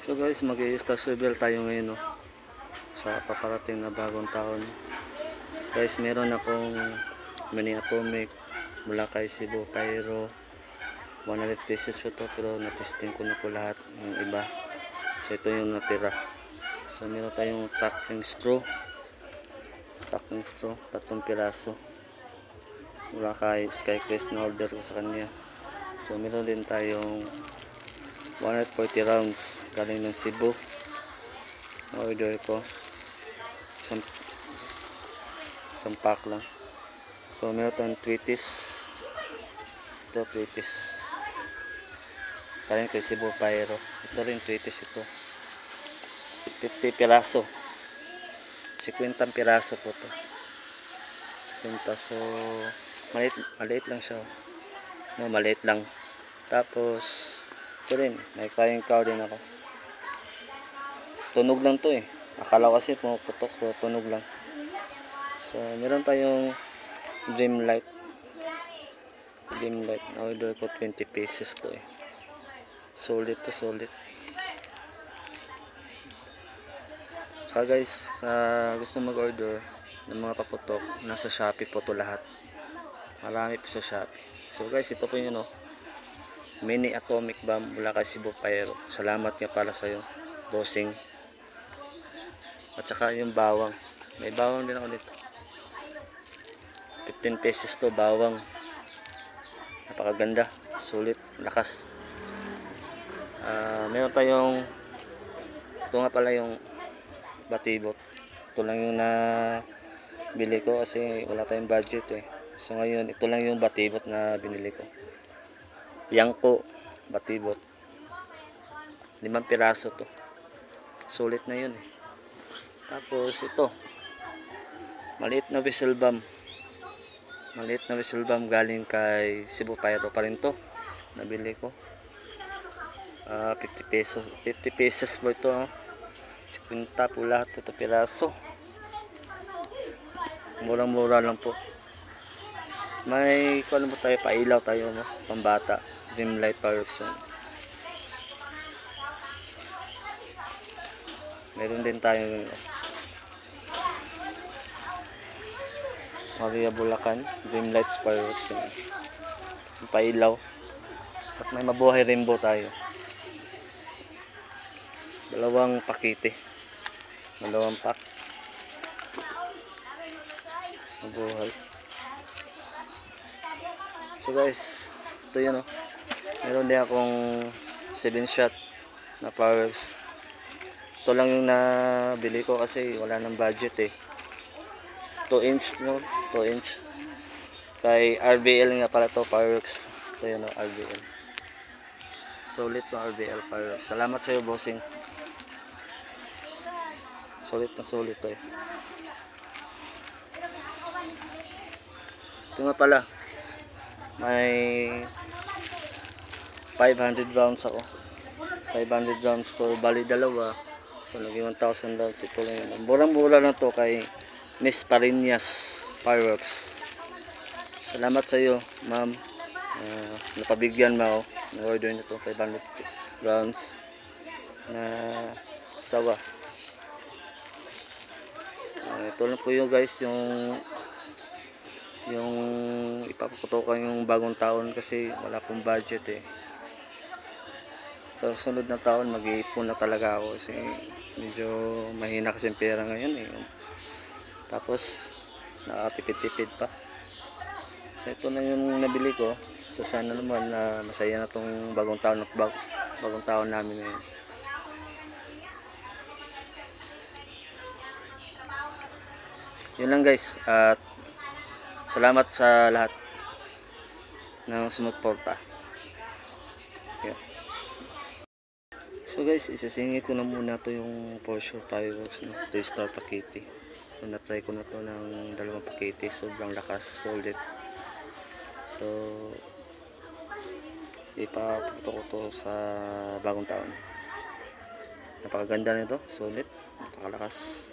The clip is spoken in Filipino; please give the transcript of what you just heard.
So guys, mag-i-star reveal tayo ngayon, no, sa paparating na bagong taon. Guys, meron akong mini atomic mula kay Cebu Pyro. 100 pieces po to, pero natesting ko na po lahat ng iba. So ito yung natira. So meron tayong tracking straw. Tatlong piraso mula kay Skyquest, na order ko sa kanya. So meron din tayong 140 rounds galing ng Cebu, na order ko. Isang pack lang. So meron tayong tweeties. Ito tweeties galing kay Cebu Pyro. Ito rin tweeties ito. 50 piraso. 50 piraso po to. 50. So maliit lang siya. No, maliit lang. Tapos ito rin, may flying cow din ako. Tunog lang to eh. Akala ko kasi pumuputok, pero tunog lang. So meron tayong Dreamlight. Na-order ko 20 pieces to eh. Solid to, solid. So guys, sa gusto mag-order ng mga paputok, nasa Shopee po to lahat. Marami po sa Shopee. So guys, ito po yun, no, mini atomic bomb mula kay Cebu Pyro. Salamat nga pala sa'yo, bossing. At saka yung bawang. May bawang din ako dito. 15 pesos to, bawang. Napakaganda, sulit, lakas. Meron tayong, ito nga pala yung batibot. Ito lang yung nabili ko kasi wala tayong budget eh. So ngayon, ito lang yung batibot na binili ko. Yangko batibot. 5 piraso to. Sulit na yun eh. Tapos ito, maliit na whistle bomb. Galing kay Cebu Pyro pa rin to. Nabili ko. 50 pesos po ito. 50 po lahat ito piraso. Murang-mura lang po. May kung ano mo tayo, pailaw tayo, no? Pambata. Dreamlight fireworks yun. Meron din tayo Maria Bulacan Dreamlight fireworks yun. Pailaw. At may mabuhay rainbow tayo. Dalawang pakete. Dalawang pack. Mabuhay. So guys, ito yun, oh. Meron din akong 7 shot na fireworks. Ito lang yung nabili ko kasi wala nang budget eh. 2 inch, no? 2 inch. Kay RBL nga pala to, fireworks. Ito yun, oh, RBL. Solid to RBL fireworks. Salamat sa iyo, bossing. Solid na solid to eh. Ito nga pala, may 500 rounds ako. 500 rounds to, bali dalawa. So naging 1,000 rounds. Ito lang yun. Murang-mura lang to kay Miss Parinas Fireworks. Salamat sa iyo, ma'am. Napabigyan mo ako. Na-order nito 500 rounds na sawa. Ito lang po yun guys, yung ipapaputokan yung bagong taon kasi wala pong budget eh. Sa sunod na taon mag-iipon na talaga ako kasi medyo mahina kasi yung pera ngayon eh. Tapos nakatipid-tipid pa. So ito na yung nabili ko. So sana naman na masaya na tong bagong taon namin ngayon. Yun lang guys, at salamat sa lahat ng sumuporta. Okay. So guys, isasingit ko na muna to yung Porsche fireworks, no? 3-star pakete. So na-try ko na to ng 2 pakete, sobrang lakas, solid. So ipaputo ko to sa bagong taon. Napakaganda nito, solid, napakalakas.